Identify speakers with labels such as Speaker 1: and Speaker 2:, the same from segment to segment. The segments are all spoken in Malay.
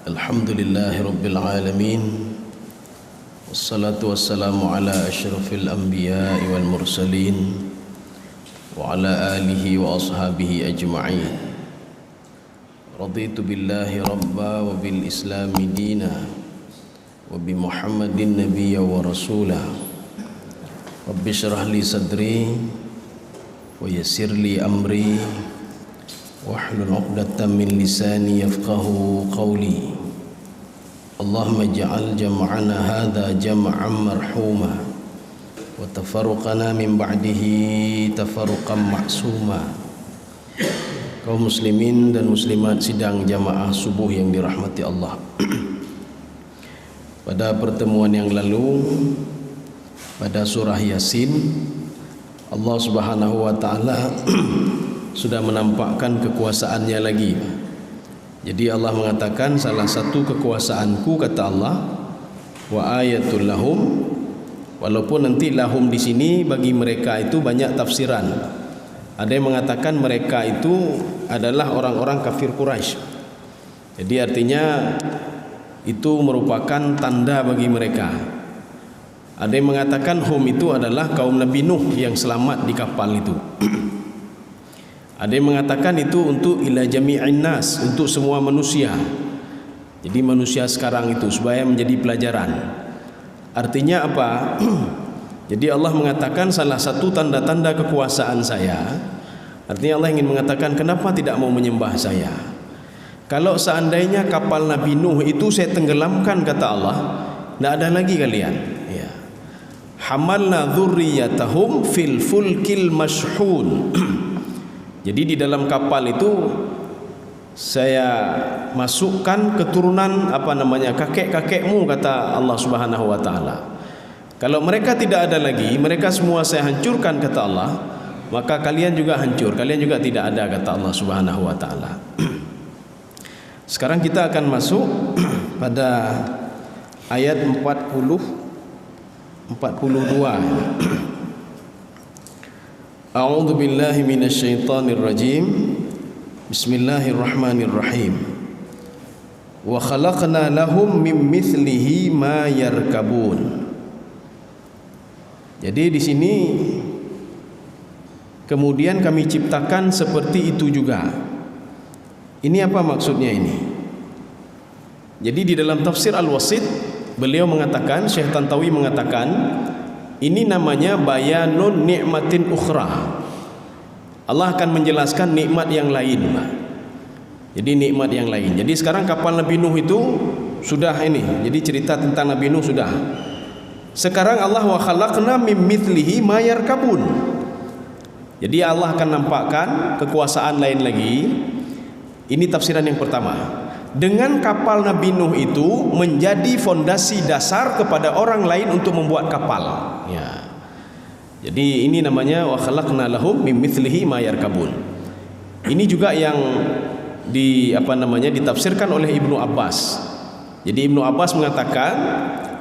Speaker 1: Alhamdulillahi Rabbil Alamin. Wassalatu wassalamu ala ashrafil anbiya'i wal mursalin wa ala alihi wa ashabihi ajma'in. Raditu billahi rabba wa bil islami dina wa bi Muhammadin nabiyya wa rasula. Rabbi syrah li sadri wa yassir li amri wahlul 'uqdatam min lisani yafqahu qawli. Allahumma ij'al jam'ana hadha jam'an marhuma wa tafarruqana min ba'dihi tafarruqan ma'suma. Kaum muslimin dan muslimat sidang jamaah subuh yang dirahmati Allah. Pada pertemuan yang lalu pada surah Yasin, Allah Subhanahu wa taala sudah menampakkan kekuasaannya lagi. Jadi Allah mengatakan salah satu kekuasaanku, kata Allah, wa ayatul lahum, walaupun nanti lahum di sini bagi mereka itu banyak tafsiran. Ada yang mengatakan mereka itu adalah orang-orang kafir Quraisy. Jadi artinya itu merupakan tanda bagi mereka. Ada yang mengatakan hum itu adalah kaum Nabi Nuh yang selamat di kapal itu. Ada yang mengatakan itu untuk ila jami'in nas, untuk semua manusia. Jadi manusia sekarang itu supaya menjadi pelajaran. Artinya apa? Jadi Allah mengatakan salah satu tanda-tanda kekuasaan saya. Artinya Allah ingin mengatakan kenapa tidak mau menyembah saya. Kalau seandainya kapal Nabi Nuh itu saya tenggelamkan, kata Allah, tidak ada lagi kalian. Ya. Hamalna dzurriyyatahum fil fulkil mashhun. Jadi di dalam kapal itu saya masukkan keturunan kakek-kakekmu, kata Allah Subhanahu wa taala. Kalau mereka tidak ada lagi, mereka semua saya hancurkan, kata Allah, maka kalian juga hancur, kalian juga tidak ada, kata Allah Subhanahu wa taala. Sekarang kita akan masuk pada ayat 42. A'udzu billahi minasy syaithanir rajim. Bismillahirrahmanirrahim. Wa khalaqna lahum min mithlihi ma yarkabun. Jadi di sini kemudian kami ciptakan seperti itu juga. Ini apa maksudnya ini? Jadi di dalam tafsir Al-Wasit beliau mengatakan, Syekh Tantawi mengatakan, ini namanya bayanun nikmatin ukhra. Allah akan menjelaskan nikmat yang lain. Jadi nikmat yang lain. Jadi sekarang kapal Nabi Nuh itu sudah ini. Jadi cerita tentang Nabi Nuh sudah. Sekarang Allah wa khalaqna mim mithlihi ma yarkabun. Jadi Allah akan nampakkan kekuasaan lain lagi. Ini tafsiran yang pertama. Dengan kapal Nabi Nuh itu menjadi fondasi dasar kepada orang lain untuk membuat kapal. Ya. Jadi ini namanya wa khalaqna lahum mim mithlihi ma yarkabun. Ini juga yang ditafsirkan oleh Ibnu Abbas. Jadi Ibnu Abbas mengatakan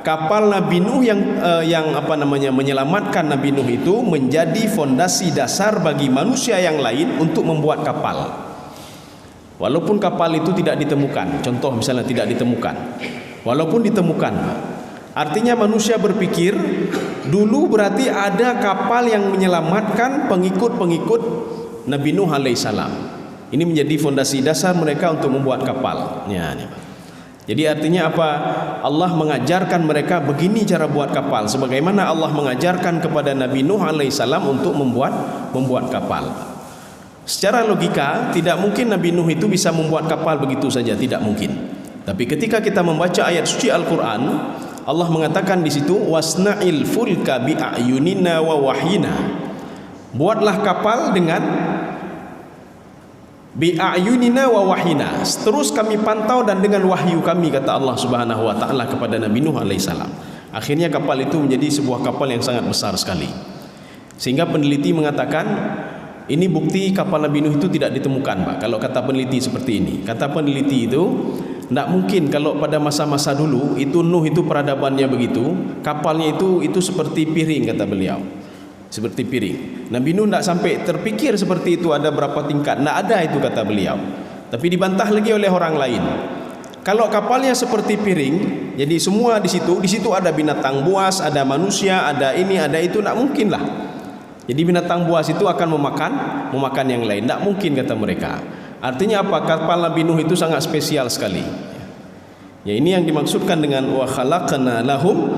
Speaker 1: kapal Nabi Nuh yang menyelamatkan Nabi Nuh itu menjadi fondasi dasar bagi manusia yang lain untuk membuat kapal. Walaupun kapal itu tidak ditemukan, contoh misalnya tidak ditemukan, walaupun ditemukan, artinya manusia berpikir dulu berarti ada kapal yang menyelamatkan pengikut-pengikut Nabi Nuh alaihissalam. Ini menjadi fondasi dasar mereka untuk membuat kapal. Ya, ini. Jadi artinya apa? Allah mengajarkan mereka begini cara buat kapal, sebagaimana Allah mengajarkan kepada Nabi Nuh alaihissalam untuk membuat kapal. Secara logika tidak mungkin Nabi Nuh itu bisa membuat kapal begitu saja, tidak mungkin. Tapi ketika kita membaca ayat suci Al-Qur'an, Allah mengatakan di situ wasna'il fulka bi a'yunina wa wahyina. Buatlah kapal dengan bi a'yunina wa wahyina. Terus kami pantau dan dengan wahyu kami, kata Allah Subhanahu wa taala kepada Nabi Nuh alaihissalam. Akhirnya kapal itu menjadi sebuah kapal yang sangat besar sekali. Sehingga peneliti mengatakan ini bukti kapal Nabi Nuh itu tidak ditemukan, Pak. Kalau kata peneliti seperti ini, kata peneliti itu tidak mungkin kalau pada masa-masa dulu itu Nuh itu peradabannya begitu, kapalnya itu seperti piring, kata beliau. seperti piring. Nabi Nuh tidak sampai terpikir seperti itu ada berapa tingkat, tidak ada itu kata beliau. Tapi dibantah lagi oleh orang lain. Kalau kapalnya seperti piring, jadi semua di situ ada binatang buas, ada manusia, ada ini, ada itu, tidak mungkin lah. Jadi binatang buas itu akan memakan yang lain, tidak mungkin kata mereka. Artinya apa? Kapal Nabi Nuh itu sangat spesial sekali. Ya, ini yang dimaksudkan dengan wa khalaqna lahum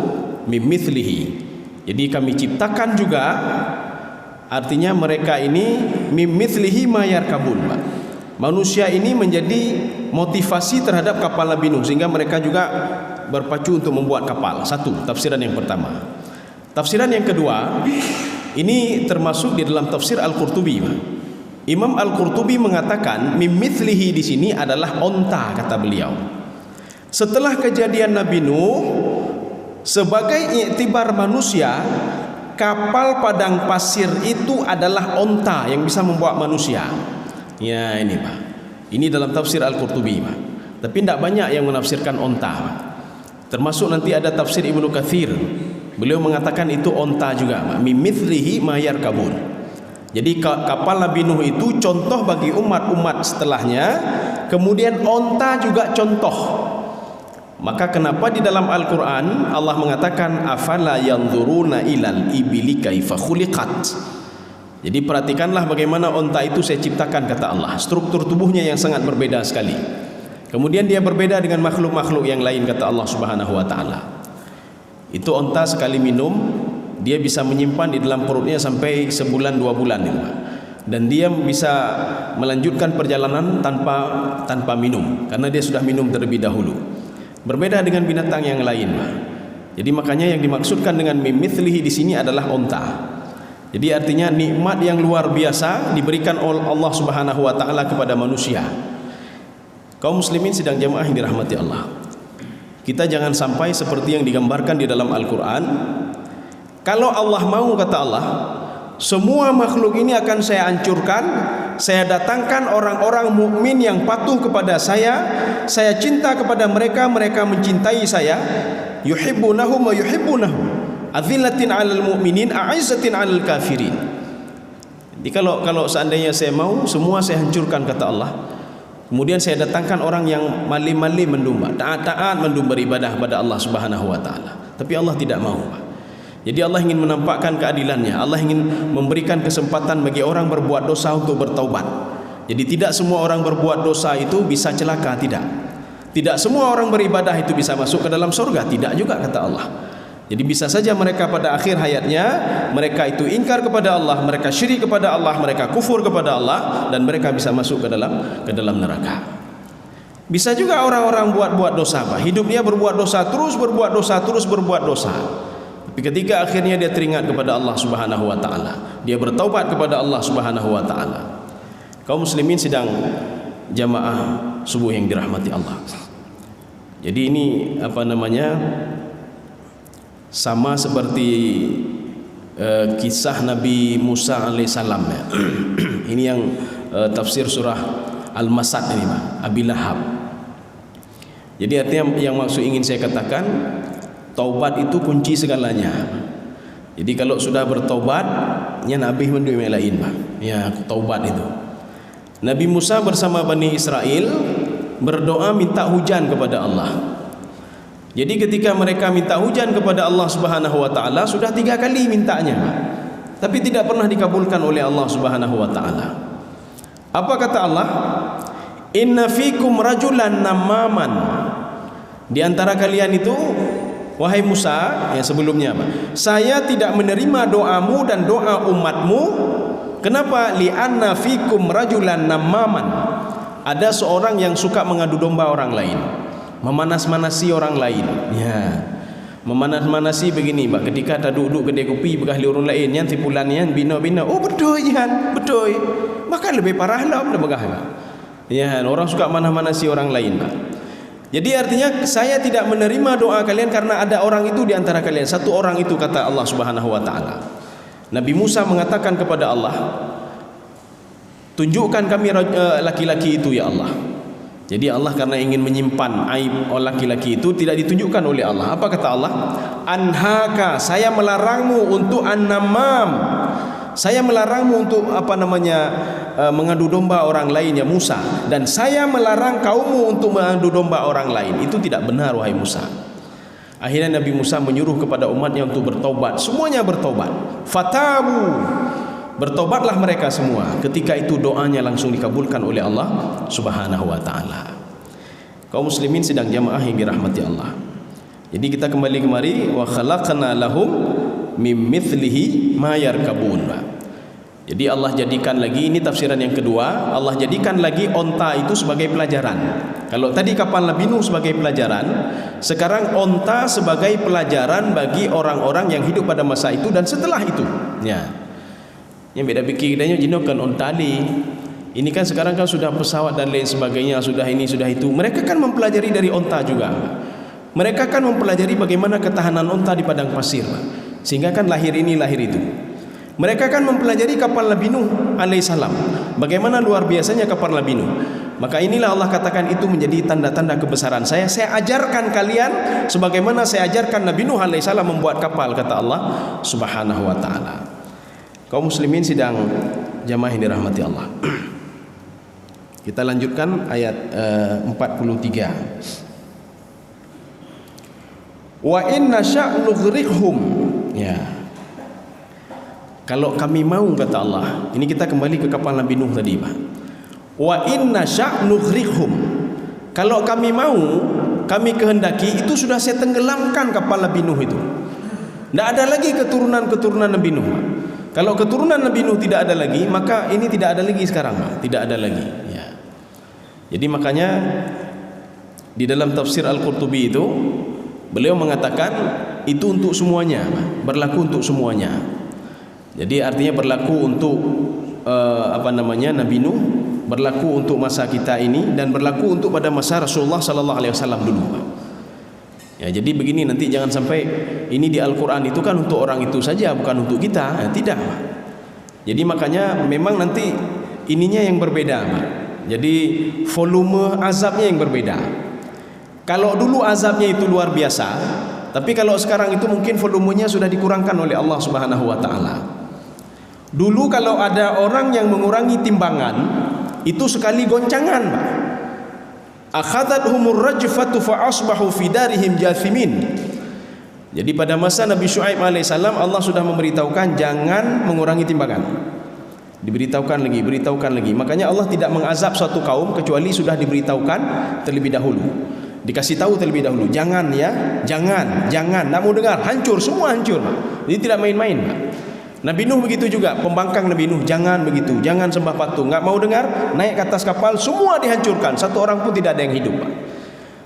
Speaker 1: mimithlihi. Jadi kami ciptakan juga, artinya mereka ini mimithlihi ma yarkabun. Manusia ini menjadi motivasi terhadap kapal Nabi Nuh, sehingga mereka juga berpacu untuk membuat kapal. Satu, tafsiran yang pertama. Tafsiran yang kedua, ini termasuk di dalam tafsir Al-Qurtubi. Imam Al-Qurtubi mengatakan mimithlihi di sini adalah onta, kata beliau. Setelah kejadian Nabi Nuh, sebagai iktibar manusia, kapal padang pasir itu adalah onta yang bisa membawa manusia. Ya, ini Pak. Ini dalam tafsir Al-Qurtubi, Pak. Tapi tidak banyak yang menafsirkan onta, Pak. Termasuk nanti ada tafsir Ibnu Katsir. Beliau mengatakan itu onta juga, Pak. Mimithlihi ma yarkabun. Jadi kapal Nabi Nuh itu contoh bagi umat-umat setelahnya. Kemudian onta juga contoh. Maka kenapa di dalam Al-Quran Allah mengatakan afala yanzuruna ilal ibili kaifa khuliqat. Jadi perhatikanlah bagaimana onta itu saya ciptakan, kata Allah. Struktur tubuhnya yang sangat berbeda sekali. Kemudian dia berbeda dengan makhluk-makhluk yang lain, kata Allah Subhanahu wa taala. Itu onta sekali minum dia bisa menyimpan di dalam perutnya sampai sebulan 2 bulan itu. Dan dia bisa melanjutkan perjalanan tanpa minum, karena dia sudah minum terlebih dahulu. Berbeda dengan binatang yang lain. Jadi makanya yang dimaksudkan dengan mimithlihi di sini adalah onta. Jadi artinya nikmat yang luar biasa diberikan oleh Allah Subhanahu wa taala kepada manusia. Kaum muslimin sidang jamaah yang dirahmati Allah. Kita jangan sampai seperti yang digambarkan di dalam Al-Quran. Kalau Allah mau, kata Allah, semua makhluk ini akan saya hancurkan. Saya datangkan orang-orang mukmin yang patuh kepada saya cinta kepada mereka, mereka mencintai saya. Yuhibbunahum wa yuhibbunahum. Adzillatin 'alal mu'minin, a'izzatin 'alal kafirin. Jadi kalau seandainya saya mau, semua saya hancurkan, kata Allah. Kemudian saya datangkan orang yang malim-malim mendumba, taat-taat mendumba beribadah kepada Allah Subhanahu wa taala. Tapi Allah tidak mau. Jadi Allah ingin menampakkan keadilannya. Allah ingin memberikan kesempatan bagi orang berbuat dosa untuk bertaubat. Jadi tidak semua orang berbuat dosa itu bisa celaka, tidak. Tidak semua orang beribadah itu bisa masuk ke dalam surga, tidak juga, kata Allah. Jadi bisa saja mereka pada akhir hayatnya mereka itu ingkar kepada Allah, mereka syirik kepada Allah, mereka kufur kepada Allah, dan mereka bisa masuk ke dalam neraka. Bisa juga orang-orang buat dosa, Pak. Hidupnya berbuat dosa, terus berbuat dosa, terus berbuat dosa. Tapi ketika akhirnya dia teringat kepada Allah Subhanahu wa taala, dia bertaubat kepada Allah Subhanahu wa taala. Kaum muslimin sidang jamaah subuh yang dirahmati Allah. Jadi ini sama seperti kisah Nabi Musa alaihissalam ya. Ini yang tafsir surah Al-Masad ini, Pak, Abi Lahab. Jadi artinya yang maksud ingin saya katakan, taubat itu kunci segalanya. Jadi kalau sudah bertaubat, nya Nabi menduai yang lain, Pak. Ya, taubat itu. Nabi Musa bersama Bani Israel berdoa minta hujan kepada Allah. Jadi ketika mereka minta hujan kepada Allah Subhanahu wa taala, sudah 3 kali mintanya, Pak. Tapi tidak pernah dikabulkan oleh Allah Subhanahu wa taala. Apa kata Allah? Inna fikum rajulan namaman. Di antara kalian itu, wahai Musa, yang sebelumnya, Pak, saya tidak menerima doamu dan doa umatmu. Kenapa? Li'anna fikum rajulan namaman. Ada seorang yang suka mengadu domba orang lain, memanas-manasi orang lain. Ya, memanas-manasi begini, Pak. Ketika ada duduk kedai kopi bekahli orang lain, yang tipulan yang bina-bina. Oh betul, yan, betul. Maka lebih parah lah, ya, orang suka manah-manasi orang lain, Pak. Jadi artinya saya tidak menerima doa kalian karena ada orang itu di antara kalian. Satu orang itu, kata Allah Subhanahu wa taala. Nabi Musa mengatakan kepada Allah, tunjukkan kami laki-laki itu ya Allah. Jadi Allah karena ingin menyimpan aib laki-laki itu tidak ditunjukkan oleh Allah. Apa kata Allah? Anhaka, saya melarangmu untuk an-namam. Saya melarangmu untuk mengadu domba orang lain ya Musa, dan saya melarang kaummu untuk mengadu domba orang lain. Itu tidak benar wahai Musa. Akhirnya Nabi Musa menyuruh kepada umatnya untuk bertobat. Semuanya bertobat. Fatabu, bertobatlah mereka semua. Ketika itu doanya langsung dikabulkan oleh Allah Subhanahu wa taala. Kaum muslimin sedang jamaah yang dirahmati Allah. Jadi kita kembali kemari, wa khalaqna lahum mim mithlihi ma yarkabun. Jadi Allah jadikan lagi, ini tafsiran yang kedua, Allah jadikan lagi onta itu sebagai pelajaran. Kalau tadi kapal Nabi Nuh sebagai pelajaran, sekarang onta sebagai pelajaran bagi orang-orang yang hidup pada masa itu dan setelah itu. Ya. Yang beda pikirnya jenuh kan onta li. Ini kan sekarang kan sudah pesawat dan lain sebagainya, sudah ini sudah itu. Mereka kan mempelajari dari onta juga. Mereka kan mempelajari bagaimana ketahanan onta di padang pasir, sehingga kan lahir ini lahir itu. Mereka kan mempelajari kapal Nabi Nuh alaihissalam, bagaimana luar biasanya kapal Nabi Nuh. Maka inilah Allah katakan itu menjadi tanda-tanda kebesaran saya. Saya ajarkan kalian sebagaimana saya ajarkan Nabi Nuh alaihissalam membuat kapal, kata Allah Subhanahu wa taala. Kaum muslimin sidang jamaah yang dirahmati Allah. Kita lanjutkan ayat 43. Wa inna sya'nughriqhum. Ya. Kalau kami mau, kata Allah, ini kita kembali ke kapal Nabi Nuh tadi, Pak. Wa inna sya'nughriqhum. Kalau kami mau, kami kehendaki, itu sudah saya tenggelamkan kapal Nabi Nuh itu. Tidak ada lagi keturunan-keturunan Nabi Nuh, Pak. Kalau keturunan Nabi Nuh tidak ada lagi, maka ini tidak ada lagi sekarang, Pak. Tidak ada lagi. Ya. Jadi makanya di dalam tafsir Al-Qurtubi itu beliau mengatakan itu untuk semuanya, Pak. Berlaku untuk semuanya. Jadi artinya berlaku untuk Nabi Nuh, berlaku untuk masa kita ini, dan berlaku untuk pada masa Rasulullah sallallahu alaihi wasallam dulu, Pak. Ya, jadi begini, nanti jangan sampai ini di Al-Qur'an itu kan untuk orang itu saja, bukan untuk kita. Tidak, Pak. Jadi makanya memang nanti ininya yang berbeda, Pak. Jadi volume azabnya yang berbeda. Kalau dulu azabnya itu luar biasa, tapi kalau sekarang itu mungkin volumenya sudah dikurangkan oleh Allah Subhanahu wa taala. Dulu kalau ada orang yang mengurangi timbangan, itu sekali goncangan, Pak. Akhadathumur rajfatu fa asbahu fi darihim jathimin. Jadi pada masa Nabi Syuaib alaihissalam, Allah sudah memberitahukan jangan mengurangi timbangan. Diberitahukan lagi. Makanya Allah tidak mengazab suatu kaum kecuali sudah diberitahukan terlebih dahulu. Dikasih tahu terlebih dahulu, jangan ya, jangan, tak mau dengar, hancur, semua hancur, Pak. Jadi tidak main-main, Pak. Nabi Nuh begitu juga, pembangkang Nabi Nuh, jangan begitu, jangan sembah patung, nggak mau dengar, naik ke atas kapal, semua dihancurkan, satu orang pun tidak ada yang hidup, Pak.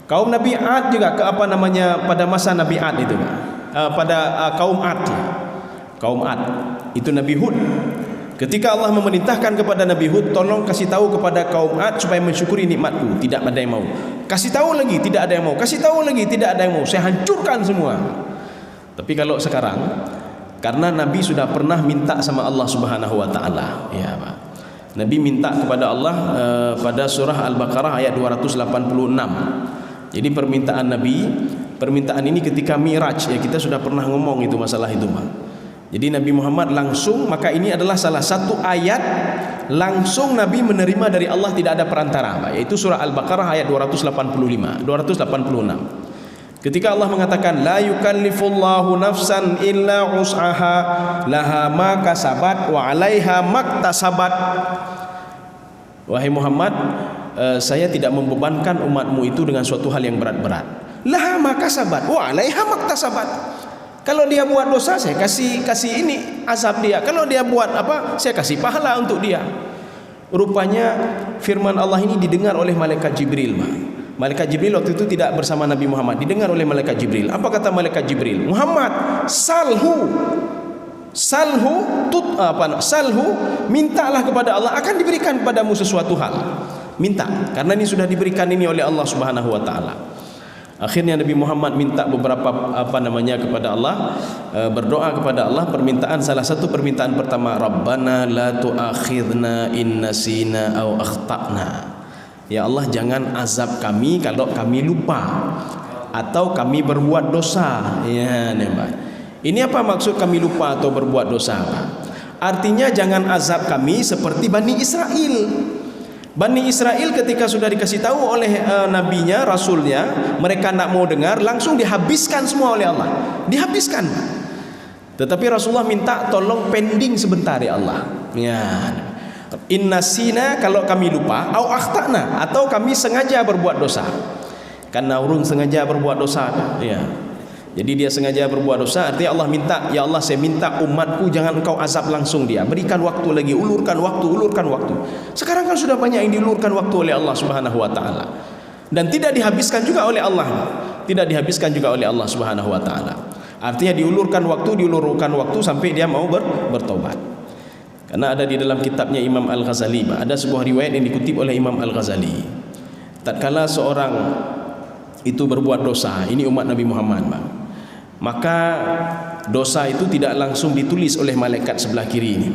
Speaker 1: Kaum Nabi Ad juga pada masa Nabi Ad itu, Pak. Kaum Ad itu Nabi Hud. Ketika Allah memerintahkan kepada Nabi Hud, tolong kasih tahu kepada kaum Ad supaya mensyukuri nikmatku, tidak ada yang mau. Kasih tahu lagi, tidak ada yang mau. Kasih tahu lagi, tidak ada yang mau. Saya hancurkan semua. Tapi kalau sekarang, karena Nabi sudah pernah minta sama Allah Subhanahu wa taala, ya, Pak. Nabi minta kepada Allah pada surah Al-Baqarah ayat 286. Jadi permintaan ini ketika Mi'raj, ya, kita sudah pernah ngomong itu masalah itu, Pak. Jadi Nabi Muhammad langsung, maka ini adalah salah satu ayat langsung Nabi menerima dari Allah, tidak ada perantara, Pak. Yaitu surah Al-Baqarah ayat 286. Ketika Allah mengatakan la yukallifullahu nafsan illa wus'aha laha ma kasabat wa 'alaiha maktasabat. Wahai Muhammad, saya tidak membebankan umatmu itu dengan suatu hal yang berat-berat. Laha ma kasabat wa 'alaiha maktasabat. Kalau dia buat dosa, saya kasih ini azab dia. Kalau dia buat apa, saya kasih pahala untuk dia. Rupanya firman Allah ini didengar oleh malaikat Jibril, Pak. Malaikat Jibril waktu itu tidak bersama Nabi Muhammad, didengar oleh malaikat Jibril. Apa kata malaikat Jibril? Muhammad, salhu, mintalah kepada Allah, akan diberikan kepadamu sesuatu hal. Minta, karena ini sudah diberikan ini oleh Allah Subhanahu wa taala. Akhirnya Nabi Muhammad minta beberapa kepada Allah, berdoa kepada Allah. Salah satu permintaan pertama, Rabbana la tu'akhidna in nasina aw akhtana. Ya Allah, jangan azab kami kalau kami lupa atau kami berbuat dosa. Ya, Pak. Ini apa maksud kami lupa atau berbuat dosa, Pak? Artinya jangan azab kami seperti Bani Israel. Bani Israel ketika sudah dikasih tahu oleh nabinya, rasulnya, mereka nak mau dengar, langsung dihabiskan semua oleh Allah. Dihabiskan. Tetapi Rasulullah minta tolong pending sebentar ya Allah. Ya. Inna sina, kalau kami lupa, au akhtana, atau kami sengaja berbuat dosa. Karena urun sengaja berbuat dosa. Ya. Jadi dia sengaja berbuat dosa, artinya Allah minta, ya Allah saya minta umatku jangan engkau azab langsung dia. Berikan waktu lagi, ulurkan waktu, ulurkan waktu. Sekarang kan sudah banyak yang diulurkan waktu oleh Allah Subhanahu wa taala. Dan tidak dihabiskan juga oleh Allah. Tidak dihabiskan juga oleh Allah Subhanahu wa taala. Artinya diulurkan waktu sampai dia mau bertobat. Karena ada di dalam kitabnya Imam Al-Ghazali, ada sebuah riwayat yang dikutip oleh Imam Al-Ghazali. Tatkala seorang itu berbuat dosa, ini umat Nabi Muhammad, maka dosa itu tidak langsung ditulis oleh malaikat sebelah kiri ini,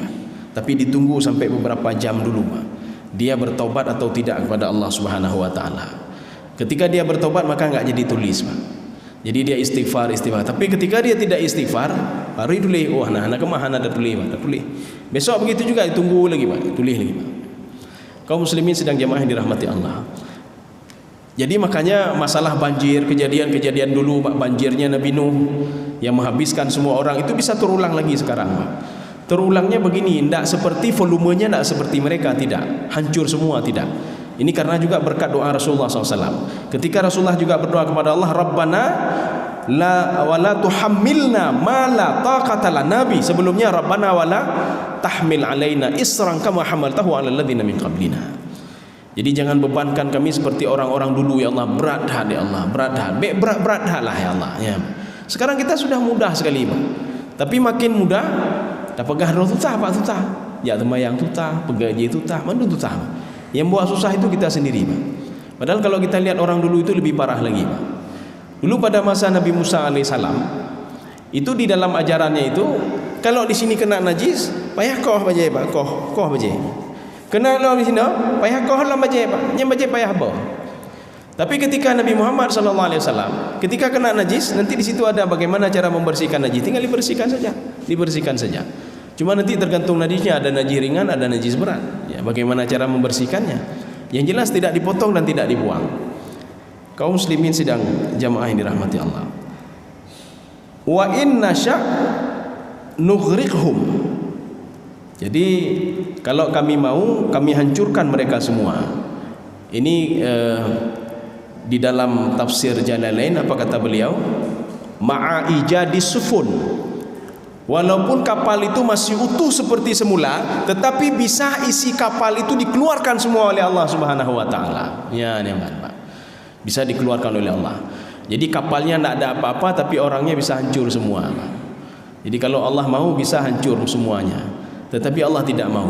Speaker 1: tapi ditunggu sampai beberapa jam dulu, dia bertobat atau tidak kepada Allah Subhanahu wa taala. Ketika dia bertobat maka enggak jadi tulis, jadi dia istighfar. Tapi ketika dia tidak istighfar, baru tulis. Oh, anak kemahan ada tulis. Besok begitu juga ditunggu lagi, tulis lagi. Kaum muslimin sedang jamaah yang dirahmati Allah. Jadi makanya masalah banjir, kejadian dulu, banjirnya Nabi Nuh yang menghabiskan semua orang, itu bisa terulang lagi sekarang. Terulangnya begini, tidak seperti volumenya, tidak seperti mereka, tidak hancur semua, tidak. Ini karena juga berkat doa Rasulullah SAW. Ketika Rasulullah juga berdoa kepada Allah, Rabbana wala tuhammilna ma la taqata lana bi. Sebelumnya Rabbana wala tahmil alaina isran kama hamaltahu ala alladziina min qablina. Jadi jangan bebankan kami seperti orang-orang dulu ya Allah. Berat dah ya Allah, berat dah lah ya Allah ya. Sekarang kita sudah mudah sekali, tapi makin mudah dapat gahro tutah pak tutah, ya temayang tutah, pegaji tutah, mandu tutah. Yang buat susah itu kita sendiri, Pak. Padahal kalau kita lihat orang dulu itu lebih parah lagi, Pak. Dulu pada masa Nabi Musa alaihissalam, itu di dalam ajarannya itu, kalau di sini kena najis, payah koh bajai, Pak, koh bajai. Kena lo di sini, payah koh lah bajai, Pak. Yang bajai payah apa? Tapi ketika Nabi Muhammad SAW, ketika kena najis, nanti di situ ada bagaimana cara membersihkan najis. Tinggal dibersihkan saja. Cuma nanti tergantung najisnya, ada najis ringan, ada najis berat. Ya, bagaimana cara membersihkannya? Yang jelas tidak dipotong dan tidak dibuang. Kaum muslimin sedang jamaah yang dirahmati Allah. Wa inna sya' nughriqhum. Jadi kalau kami mau, kami hancurkan mereka semua. Ini di dalam tafsir Jalalain apa kata beliau? Ma'a ijadi sufun. Walaupun kapal itu masih utuh seperti semula, tetapi bisa isi kapal itu dikeluarkan semua oleh Allah Subhanahu wa taala. Ya, Pak. Bisa dikeluarkan oleh Allah. Jadi kapalnya tidak ada apa-apa tapi orangnya bisa hancur semua. Jadi kalau Allah mau bisa hancur semuanya. Tetapi Allah tidak mau.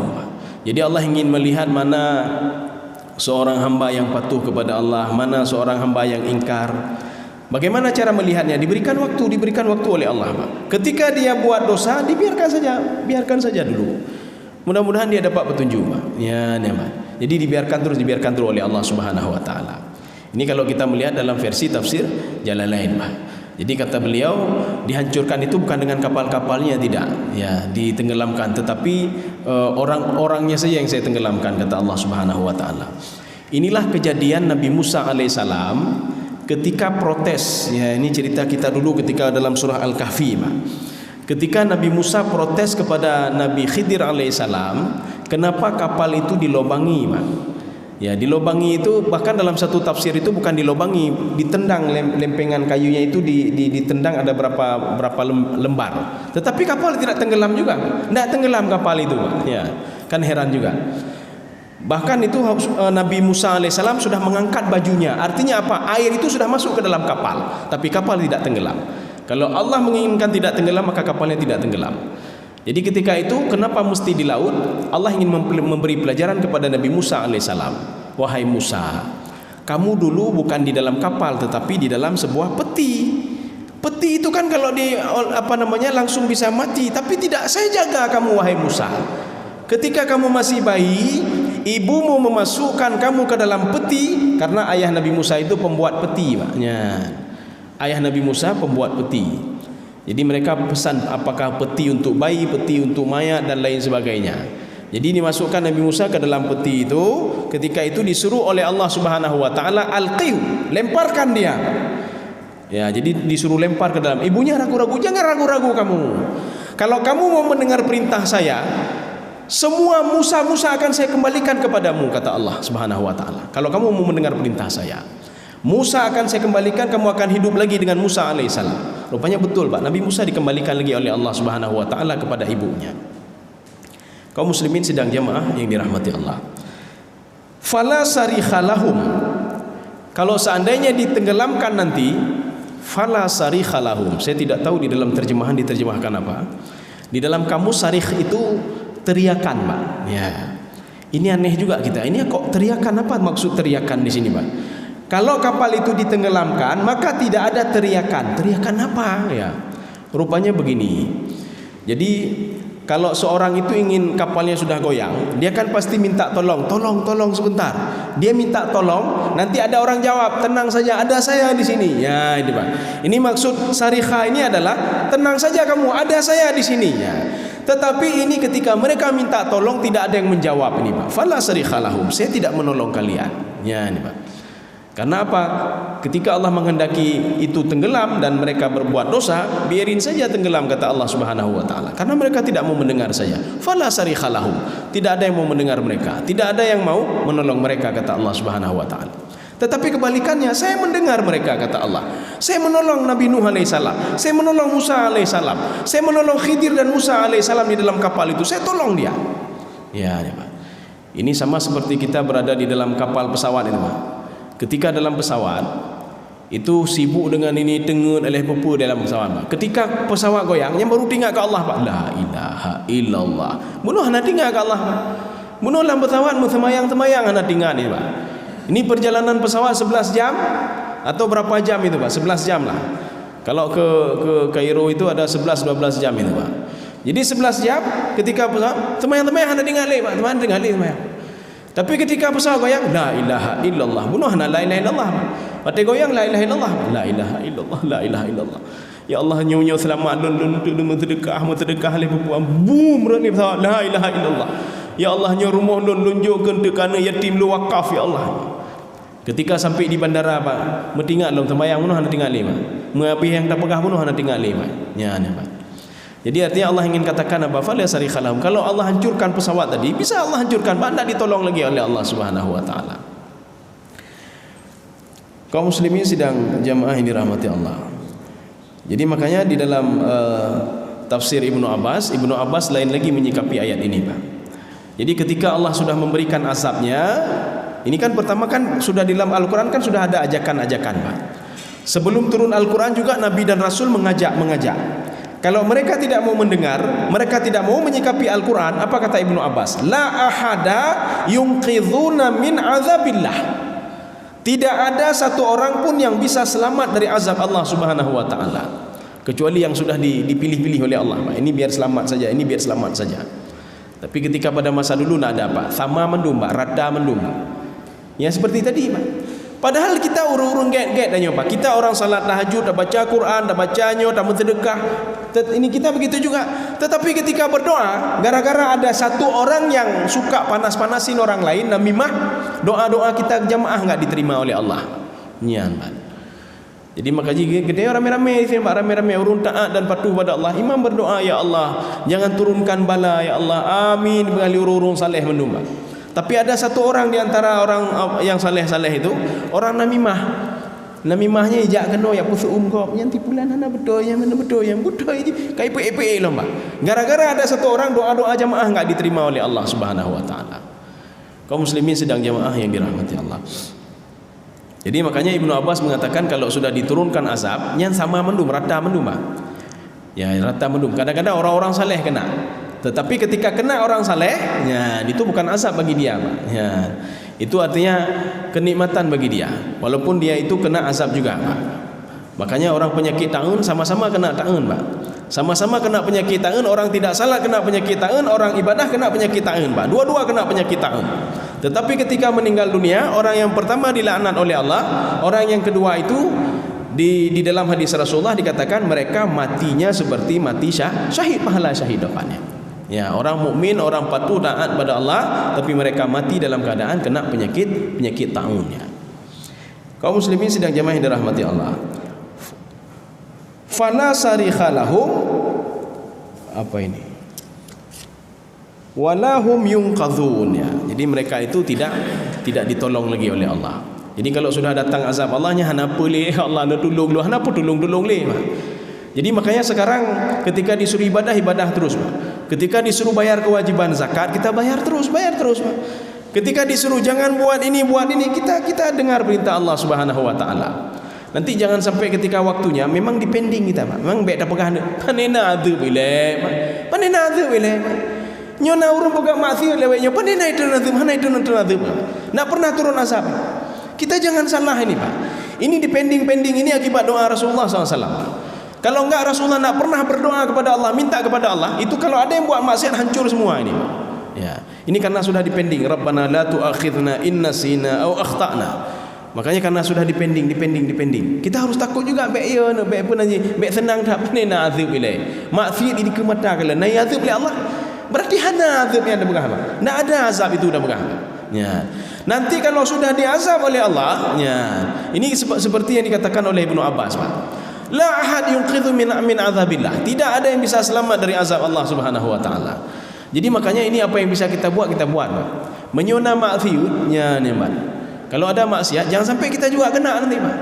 Speaker 1: Jadi Allah ingin melihat mana seorang hamba yang patuh kepada Allah, mana seorang hamba yang ingkar. Bagaimana cara melihatnya? Diberikan waktu oleh Allah, Pak. Ketika dia buat dosa, biarkan saja dulu. Mudah-mudahan dia dapat petunjuk, Pak. Ya, Pak. Jadi dibiarkan terus oleh Allah Subhanahu wa taala. Ini kalau kita melihat dalam versi tafsir Jalalain, Pak. Jadi kata beliau, dihancurkan itu bukan dengan kapal-kapalnya, tidak. Ya, ditenggelamkan, tetapi orang-orangnya saja yang saya tenggelamkan, kata Allah Subhanahu wa taala. Inilah kejadian Nabi Musa alaihissalam ketika protes. Ya, ini cerita kita dulu ketika dalam surah Al-Kahfi, Pak. Ketika Nabi Musa protes kepada Nabi Khidir alaihissalam, kenapa kapal itu dilobangi, Pak? Ya, dilobangi itu bahkan dalam satu tafsir itu bukan dilobangi, ditendang, lempengan kayunya itu ditendang ada berapa lembar. Tetapi kapal tidak tenggelam juga. Tidak tenggelam kapal itu, Pak. Ya, kan heran juga. Bahkan itu Nabi Musa alaihissalam sudah mengangkat bajunya. Artinya apa? Air itu sudah masuk ke dalam kapal, tapi kapal tidak tenggelam. Kalau Allah menginginkan tidak tenggelam, maka kapalnya tidak tenggelam. Jadi ketika itu kenapa mesti di laut? Allah ingin memberi pelajaran kepada Nabi Musa alaihissalam. Wahai Musa, kamu dulu bukan di dalam kapal, tetapi di dalam sebuah peti. Peti itu kan kalau langsung bisa mati, tapi tidak saya jaga kamu, wahai Musa. Ketika kamu masih bayi, ibumu memasukkan kamu ke dalam peti, karena ayah Nabi Musa itu pembuat peti, maknya ayah Nabi Musa pembuat peti. Jadi mereka pesan apakah peti untuk bayi, peti untuk mayat dan lain sebagainya. Jadi dimasukkan Nabi Musa ke dalam peti itu. Ketika itu disuruh oleh Allah Subhanahu wa taala, alqihu, lemparkan dia. Ya, jadi disuruh lempar ke dalam. Ibunya ragu-ragu, jangan ragu-ragu kamu. Kalau kamu mau mendengar perintah saya, semua Musa akan saya kembalikan kepadamu, kata Allah Subhanahu wa taala. Kalau kamu mau mendengar perintah saya, Musa akan saya kembalikan, kamu akan hidup lagi dengan Musa alaihissalam. Rupanya betul Pak, Nabi Musa dikembalikan lagi oleh Allah Subhanahu wa taala kepada ibunya. Kaum muslimin sidang jamaah yang dirahmati Allah. Fala sarikha lahum. Kalau seandainya ditenggelamkan nanti, fala sarikha lahum. Saya tidak tahu di dalam terjemahan diterjemahkan apa. Di dalam kamus sarikh itu teriakan, Pak. Ya. Ini aneh juga kita. Ini kok teriakan, apa maksud teriakan di sini, Pak? Kalau kapal itu ditenggelamkan, maka tidak ada teriakan. Teriakan apa? Ya, rupanya begini. Jadi kalau seorang itu ingin kapalnya sudah goyang, dia kan pasti minta tolong sebentar. Dia minta tolong, nanti ada orang jawab, tenang saja, ada saya di sini. Ya, ini Pak. Ini maksud sarikha ini adalah tenang saja kamu, ada saya di sini. Ya. Tetapi ini ketika mereka minta tolong tidak ada yang menjawab ini, Pak. Fala sarikha lahum. Saya tidak menolong kalian. Ya, ini Pak. Karena apa? Ketika Allah menghendaki itu tenggelam dan mereka berbuat dosa, biarin saja tenggelam, kata Allah Subhanahu wa taala. Karena mereka tidak mau mendengar saya. Fala sarikha lahum. Tidak ada yang mau mendengar mereka, tidak ada yang mau menolong mereka, kata Allah Subhanahu wa taala. Tetapi kebalikannya, saya mendengar mereka, kata Allah. Saya menolong Nabi Nuh alaihissalam, saya menolong Musa alaihissalam, saya menolong Khidir dan Musa alaihissalam di dalam kapal itu. Saya tolong dia. Ya, Pak. Ini sama seperti kita berada di dalam kapal pesawat itu, Pak. Ketika dalam pesawat itu sibuk dengan ini, tengut oleh pepu dalam pesawat. Ketika pesawat goyang, yang baru tinggal ke Allah, Pak. La ilaha illallah. Bunuh anak tinggal ke Allah, Pak. Bunuh dalam pesawat semayang anak tinggal ni, Pak. Ini perjalanan pesawat 11 jam atau berapa jam itu, Pak? 11 jam lah. Kalau ke Kairo itu ada 11-12 jam itu, Pak. Jadi 11 jam ketika pesawat semayang anak tinggal ni, Pak. Teman tinggal ni semayang. Tapi ketika pesawat goyang, la ilaha illallah. Bunuh la ilaha illallah. Mati goyang, la ilaha illallah. La ilaha illallah, la ilaha illallah. Ya Allah, nyonya selamat dun sedekah le perempuan. Boom rani pesawat, la ilaha illallah. Ya Allah, nyo rumah dun lunjukkan tekana yatim lu wakaf, ya Allah. Ketika sampai di bandara, Pak, metinggal dalam sembahyang, bunuh anak tinggal lima. Mengapi yang tak pegah, bunuh anak tinggal lima. Ya, ni, Pak. Jadi artinya Allah ingin katakan apa? Fala sarikha lahum. Kalau Allah hancurkan pesawat tadi, bisa Allah hancurkan, tidak ditolong lagi oleh Allah Subhanahu wa taala. Kaum muslimin sidang jamaah ini rahmati Allah. Jadi makanya di dalam tafsir Ibnu Abbas lain lagi menyikapi ayat ini, Pak. Jadi ketika Allah sudah memberikan azabnya, ini kan pertama kan sudah di dalam Al-Qur'an kan sudah ada ajakan-ajakan, Pak. Sebelum turun Al-Qur'an juga Nabi dan Rasul mengajak. Kalau mereka tidak mau mendengar, mereka tidak mau menyikapi Al-Quran, apa kata Ibnu Abbas? La ahada yunqidhuna min azabillah. Tidak ada satu orang pun yang bisa selamat dari azab Allah Subhanahu wa taala, kecuali yang sudah dipilih-pilih oleh Allah. Ini biar selamat saja, ini biar selamat saja. Tapi ketika pada masa dulu tidak ada, Pak. Sama mendum, Pak, rada mendum. Ya seperti tadi, Pak. Padahal kita urung-urung get-get dan Pak. Kita orang salat tahajud, dah baca Quran, dah bacanya, dah bersedekah. Ini kita begitu juga. Tetapi ketika berdoa, gara-gara ada satu orang yang suka panas-panasin orang lain, namimah, doa-doa kita jamaah enggak diterima oleh Allah. Nyan, Pak. Jadi maka jika kita rame-rame sini, Pak, rame-rame urung taat dan patuh pada Allah. Imam berdoa, ya Allah, jangan turunkan bala, ya Allah. Amin. Mengali urung saleh mendum, Pak. Tapi ada satu orang di antara orang yang saleh-saleh itu, orang namimah. Namimahnya ijak kena ya pusuum kau. Yang tipulan ana betul yang mana betul yang betul ini kai pe lho, Mbak. Gara-gara ada satu orang doa-doa jamaah enggak diterima oleh Allah Subhanahu wa taala. Kaum muslimin sedang jamaah yang dirahmati Allah. Jadi makanya Ibnu Abbas mengatakan kalau sudah diturunkan azab, yang sama mendum, rata mendum, Mbak. Ya, rata mendum. Kadang-kadang orang-orang saleh kena. Tetapi ketika kena orang saleh, ya, itu bukan azab bagi dia, Pak. Ya, itu artinya kenikmatan bagi dia, walaupun dia itu kena azab juga, Pak. Makanya orang penyakit tangan sama-sama kena tangan, Pak. Sama-sama kena penyakit tangan. Orang tidak salat kena penyakit tangan, orang ibadah kena penyakit tangan, Pak. Dua-dua kena penyakit tangan. Tetapi ketika meninggal dunia, orang yang pertama dilaknat oleh Allah, orang yang kedua itu Di dalam hadis Rasulullah dikatakan mereka matinya seperti mati syahid, pahala syahid depannya. Ya, orang mukmin, orang patuh taat pada Allah, tapi mereka mati dalam keadaan kena penyakit taun. Ya. Kaum muslimin sidang jamaah yang dirahmati Allah. Fana sarikhalahum, apa ini? Walahum yunqadhun, ya. Jadi mereka itu tidak ditolong lagi oleh Allah. Jadi kalau sudah datang azab Allahnya, hanapa leh Allah nak tolong lu, hanapa tolong leh. Jadi makanya sekarang ketika disuruh ibadah terus. Ketika disuruh bayar kewajiban zakat, kita bayar terus. Ketika disuruh jangan buat ini, kita dengar perintah Allah Subhanahu wa taala. Nanti jangan sampai ketika waktunya memang dipending kita, memang baik dah pegang panena adu boleh. Nyona urung pegang maksiat lewatnya panena itu nanti mana itu nanti. Nak pernah turun azab. Kita jangan salah ini, Pak. Ini dipending ini akibat doa Rasulullah SAW. Kalau enggak Rasulullah nak pernah berdoa kepada Allah, minta kepada Allah, itu kalau ada yang buat maksiat hancur semua ini, Pak. Ya, ini karena sudah dipending. Rabbana la tu'akhidna in nasina aw akhtana. Makanya karena sudah dipending. Kita harus takut juga baik ya, baik pun aja, baik senang tak pernah nak azab ilai. Maksiat ini kemata kalau nak azab oleh Allah, berarti hana azab yang ada berapa? Nak ada azab itu dah berapa? Ya. Nanti kalau sudah diazab oleh Allah, ya. Ini seperti yang dikatakan oleh Ibnu Abbas, Pak. La ahad yunqidhu min azabillah. Tidak ada yang bisa selamat dari azab Allah Subhanahu wa taala. Jadi makanya ini apa yang bisa kita buat, Pak. Menyona maksiatnya ni, Pak. Kalau ada maksiat jangan sampai kita juga kena nanti, Pak.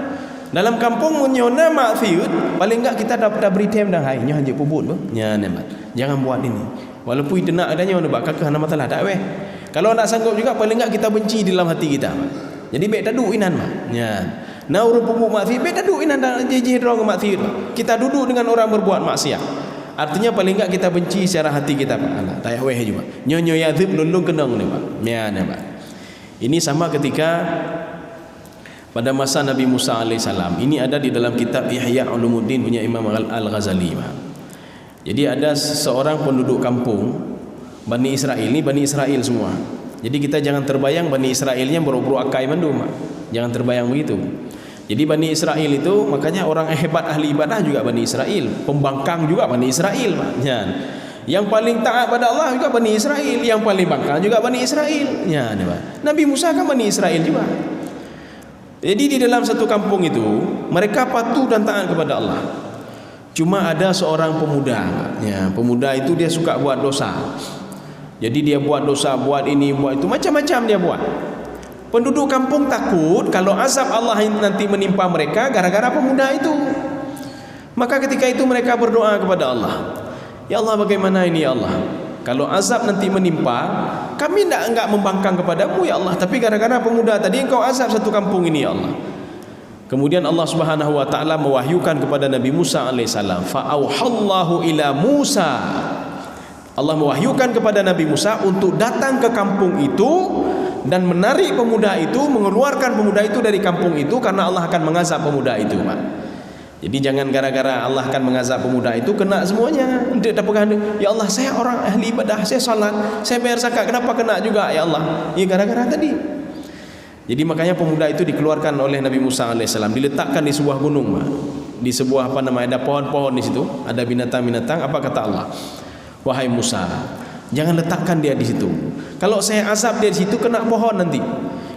Speaker 1: Dalam kampung menyona maksiat, paling enggak kita dapat beri tem dah hai, nya hanje pubut, Pak. Ya ni, Pak. Jangan buat ini. Walaupun itu nak adanya nak kakak hana masalah tak weh. Kalau nak sanggup juga paling enggak kita benci di dalam hati kita. Jadi baik tadu inan, Pak. Ya. Nah urut pupuk maksiat baik tadu inan dah jejeh dorang maksiat. Kita duduk dengan orang berbuat maksiat. Artinya paling enggak kita benci secara hati kita, Pak. Alah, tak weh juga. Nyo yazib lulung kenang ni, Pak. Ya, Pak. Ini sama ketika pada masa Nabi Musa alaihissalam. Ini ada di dalam kitab Ihya Ulumuddin punya Imam Al-Ghazali, Pak. Jadi ada seorang penduduk kampung Bani Israel, ini Bani Israel semua. Jadi kita jangan terbayang Bani Israelnya boro-boro akai mandum, Pak. Jangan terbayang begitu. Jadi Bani Israel itu makanya orang hebat ahli ibadah juga Bani Israel, pembangkang juga Bani Israel, Pak. Ya. Yang paling taat pada Allah juga Bani Israel, yang paling bangkang juga Bani Israel. Ya, Pak. Nabi Musa kan Bani Israel juga. Jadi di dalam satu kampung itu mereka patuh dan taat kepada Allah. Cuma ada seorang pemuda, ya, pemuda itu dia suka buat dosa. Jadi dia buat dosa, buat ini, buat itu, macam-macam dia buat. Penduduk kampung takut kalau azab Allah nanti menimpa mereka gara-gara pemuda itu. Maka ketika itu mereka berdoa kepada Allah. Ya Allah, bagaimana ini ya Allah? Kalau azab nanti menimpa, kami enggak membangkang kepadamu ya Allah, tapi gara-gara pemuda tadi engkau azab satu kampung ini ya Allah. Kemudian Allah Subhanahu wa taala mewahyukan kepada Nabi Musa alaihissalam, fa auhallahu ila Musa. Allah mewahyukan kepada Nabi Musa untuk datang ke kampung itu dan menarik pemuda itu, mengeluarkan pemuda itu dari kampung itu, karena Allah akan mengazab pemuda itu, Pak. Jadi jangan gara-gara Allah akan mengazab pemuda itu kena semuanya. Tidak dapat, ya Allah saya orang ahli ibadah, saya salat, saya bayar zakat, kenapa kena juga ya Allah? Ya gara-gara tadi. Jadi makanya pemuda itu dikeluarkan oleh Nabi Musa alaihissalam, diletakkan di sebuah gunung, Pak. Di sebuah ada pohon-pohon di situ, ada binatang-binatang. Apa kata Allah? Wahai Musa, jangan letakkan dia di situ. Kalau saya azab dia di situ, kena pohon nanti,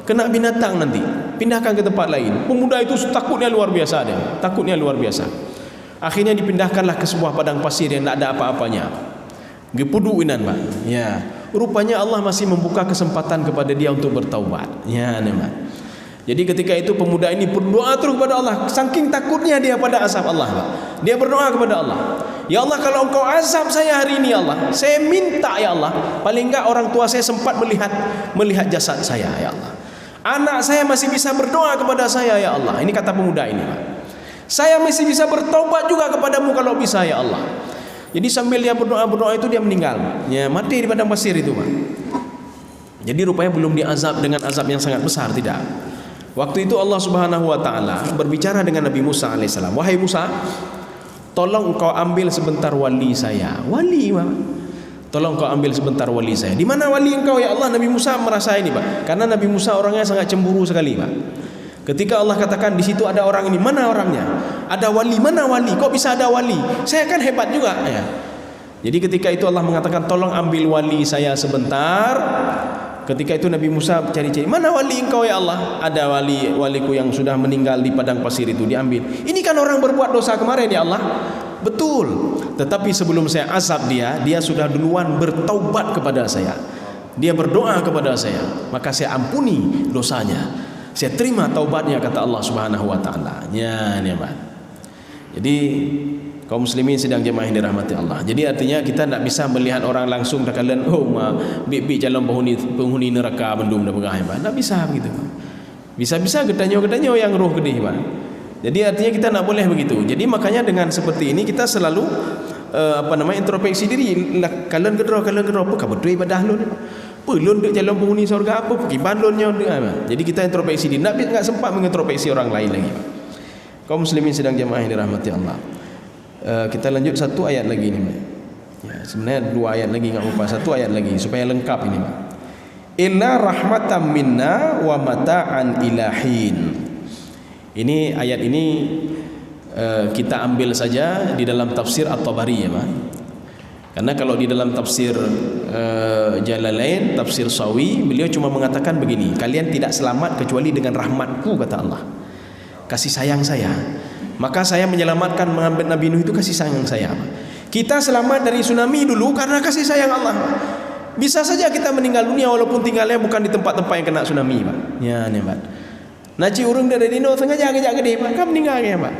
Speaker 1: kena binatang nanti. Pindahkan ke tempat lain. Pemuda itu takutnya luar biasa dia. Takutnya luar biasa. Akhirnya dipindahkanlah ke sebuah padang pasir yang tidak ada apa-apanya. Gepudu inan, Pak. Ya. Rupanya Allah masih membuka kesempatan kepada dia untuk bertaubat. Ya, Pak. Jadi ketika itu pemuda ini berdoa terus kepada Allah. Saking takutnya dia pada azab Allah, Pak. Dia berdoa kepada Allah. Ya Allah, kalau engkau azab saya hari ini ya Allah, saya minta ya Allah, paling enggak orang tua saya sempat melihat jasad saya ya Allah. Anak saya masih bisa berdoa kepada saya ya Allah. Ini kata pemuda ini, Pak. Saya masih bisa bertaubat juga kepadamu kalau bisa ya Allah. Jadi sambil dia berdoa itu dia meninggal. Ya, mati di padang pasir itu, Pak. Jadi rupanya belum diazab dengan azab yang sangat besar, tidak. Waktu itu Allah Subhanahu wa taala berbicara dengan Nabi Musa alaihissalam. Wahai Musa, tolong engkau ambil sebentar wali saya. Wali, Pak. Tolong engkau ambil sebentar wali saya. Di mana wali engkau ya Allah? Nabi Musa merasa ini, Pak. Karena Nabi Musa orangnya sangat cemburu sekali, Pak. Ketika Allah katakan di situ ada orang ini, mana orangnya? Ada wali, mana wali? Kok bisa ada wali? Saya kan hebat juga ya. Jadi ketika itu Allah mengatakan tolong ambil wali saya sebentar. Ketika itu Nabi Musa cari-cari, mana wali engkau ya Allah? Ada waliku yang sudah meninggal di padang pasir itu, diambil. Ini kan orang berbuat dosa kemarin ya Allah. Betul. Tetapi sebelum saya azab dia sudah duluan bertaubat kepada saya. Dia berdoa kepada saya, maka saya ampuni dosanya. Saya terima taubatnya, kata Allah Subhanahu wa taala. Ya, nikmat. Jadi kaum muslimin sedang jemaah yang dirahmati Allah. Jadi artinya kita tidak bisa melihat orang langsung dah kalian bik calon penghuni neraka mendum dah berah. Tak bisa begitu. Bisa-bisa gedanyo yang roh gedih, Pak. Jadi artinya kita tak boleh begitu. Jadi makanya dengan seperti ini kita selalu introspeksi diri. Kalian gedro apa betul ibadah lu ni? Pelun dek calon penghuni surga apa pergi bandonnya. Jadi kita introspeksi diri. Tak sempat mengintrospeksi orang lain lagi. Kaum muslimin sedang jemaah yang dirahmati Allah. Kita lanjut satu ayat lagi ni. Ya, sebenarnya dua ayat lagi enggak apa, satu ayat lagi supaya lengkap ini. Illa rahmatan minna wa mata'an ilahin. Ini ayat ini kita ambil saja di dalam tafsir At-Tabari ya, Pak. Karena kalau di dalam tafsir Jalalain, tafsir Sawi, beliau cuma mengatakan begini, kalian tidak selamat kecuali dengan rahmatku, kata Allah. Kasih sayang saya. Maka saya menyelamatkan mengambil Nabi Nuh itu kasih sayang saya. Kita selamat dari tsunami dulu karena kasih sayang Allah. Bisa saja kita meninggal dunia walaupun tinggalnya bukan di tempat-tempat yang kena tsunami, Pak. Ya, nih, Pak. Naci urung dari dino sengaja kejak gede, Pak. Kamu meninggal ya, Pak.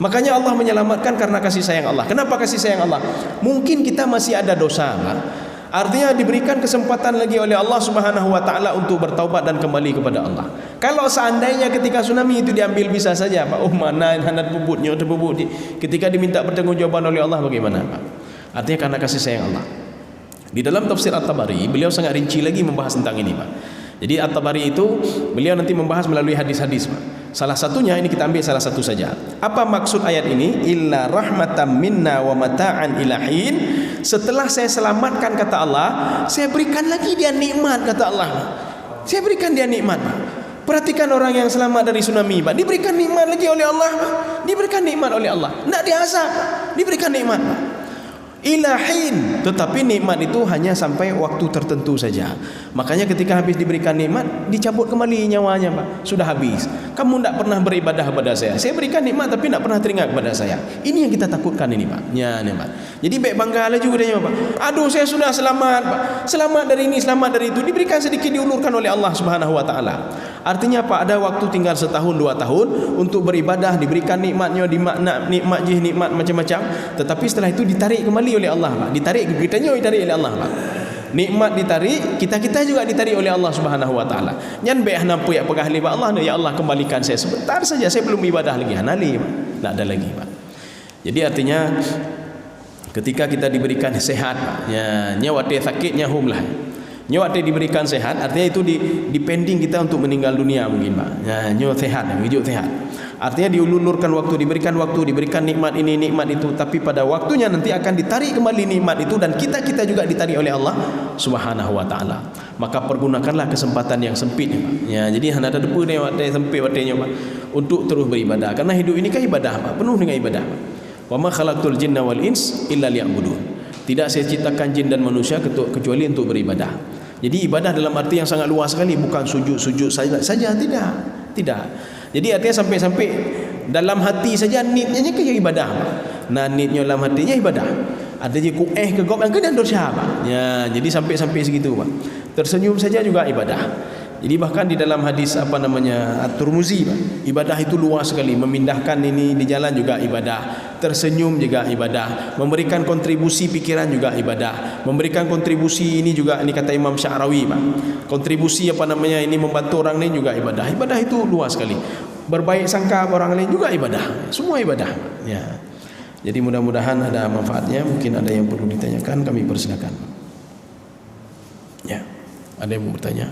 Speaker 1: Makanya Allah menyelamatkan karena kasih sayang Allah. Kenapa kasih sayang Allah? Mungkin kita masih ada dosa, Pak. Artinya diberikan kesempatan lagi oleh Allah Subhanahu wa taala untuk bertaubat dan kembali kepada Allah. Kalau seandainya ketika tsunami itu diambil bisa saja, Pak. Oh, mana hendak bubutnya terbubut. Ketika diminta pertanggungjawaban oleh Allah bagaimana, Pak? Artinya karena kasih sayang Allah. Di dalam tafsir At-Tabari, beliau sangat rinci lagi membahas tentang ini, Pak. Jadi At-Tabari itu beliau nanti membahas melalui hadis-hadis, Pak. Salah satunya ini kita ambil salah satu saja. Apa maksud ayat ini? Illa rahmatan minna wa mata'an ilahin. Setelah saya selamatkan, kata Allah, saya berikan lagi dia nikmat, kata Allah. Saya berikan dia nikmat. Perhatikan orang yang selamat dari tsunami, Pak. Diberikan nikmat lagi oleh Allah, Pak. Diberikan nikmat oleh Allah. Tidak diazab, diberikan nikmat, Pak. Ilahin, tetapi nikmat itu hanya sampai waktu tertentu saja. Makanya ketika habis diberikan nikmat, dicabut kembali nyawanya, Pak. Sudah habis. Kamu tidak pernah beribadah kepada saya. Saya berikan nikmat tapi tidak pernah teringat kepada saya. Ini yang kita takutkan ini, Pak. Ya, nih, Pak. Jadi baik bangga juga dia, Pak. Aduh, saya sudah selamat, Pak. Selamat dari ini, selamat dari itu. Diberikan sedikit diulurkan oleh Allah Subhanahu wa taala. Artinya apa? Ada waktu tinggal setahun, 2 tahun untuk beribadah, diberikan nikmatnya, nikmat jih, nikmat macam-macam. Tetapi setelah itu ditarik kembali oleh Allah, Pak. Ditarik oleh Allah, Pak. Nikmat ditarik, kita juga ditarik oleh Allah Subhanahu wa taala. Nyan bae nampu ya pegah li Allah, ya Allah kembalikan saya sebentar saja, saya belum ibadah lagi. Hanali, Pak. Tak ada lagi, Pak. Jadi artinya ketika kita diberikan sehat, Pak. Ya, nyawa dia sakitnya humlah. Nyawa dia diberikan sehat, artinya itu dipending kita untuk meninggal dunia mungkin, Pak. Ya, nyawa sehat, hidup sehat. Artinya diulurkan waktu, diberikan nikmat ini, nikmat itu, tapi pada waktunya nanti akan ditarik kembali nikmat itu dan kita juga ditarik oleh Allah Subhanahu wa taala. Maka pergunakanlah kesempatan yang sempit, Pak. Ya, jadi hendak ada depu dia waktu sempit waktunya, Pak, untuk terus beribadah. Karena hidup ini kan ibadah, Pak, penuh dengan ibadah. Wa ma khalaqtul jinna wal ins illa liya'budun. Tidak saya ciptakan jin dan manusia kecuali untuk beribadah. Jadi ibadah dalam arti yang sangat luas sekali, bukan sujud saja, tidak. Jadi artinya sampai dalam hati saja niatnya ke ibadah. Nah, niatnya dalam hatinya ibadah. Artinya ku ke gop yang kena dosa, Pak. Ya, jadi sampai segitu, Pak. Tersenyum saja juga ibadah. Jadi bahkan di dalam hadis At-Tirmizi, Pak, ibadah itu luas sekali. Memindahkan ini di jalan juga ibadah, tersenyum juga ibadah, memberikan kontribusi pikiran juga ibadah, memberikan kontribusi ini juga, ini kata Imam Sya'rawi, Pak. Kontribusi ini membantu orang lain juga ibadah. Ibadah itu luas sekali. Berbaik sangka orang lain juga ibadah. Semua ibadah. Ya. Jadi mudah-mudahan ada manfaatnya. Mungkin ada yang perlu ditanyakan, kami persilakan. Ya. Ada yang mau bertanya?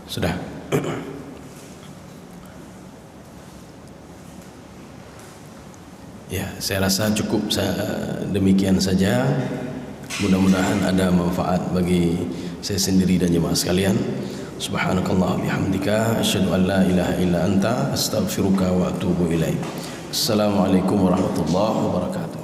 Speaker 1: Sudah. Saya rasa cukup demikian saja. Mudah-mudahan ada manfaat bagi saya sendiri dan jemaah sekalian. Subhanakallah bihamdika asyhadu an la ilaha illa anta astaghfiruka wa atubu ilaik. Assalamualaikum warahmatullahi wabarakatuh.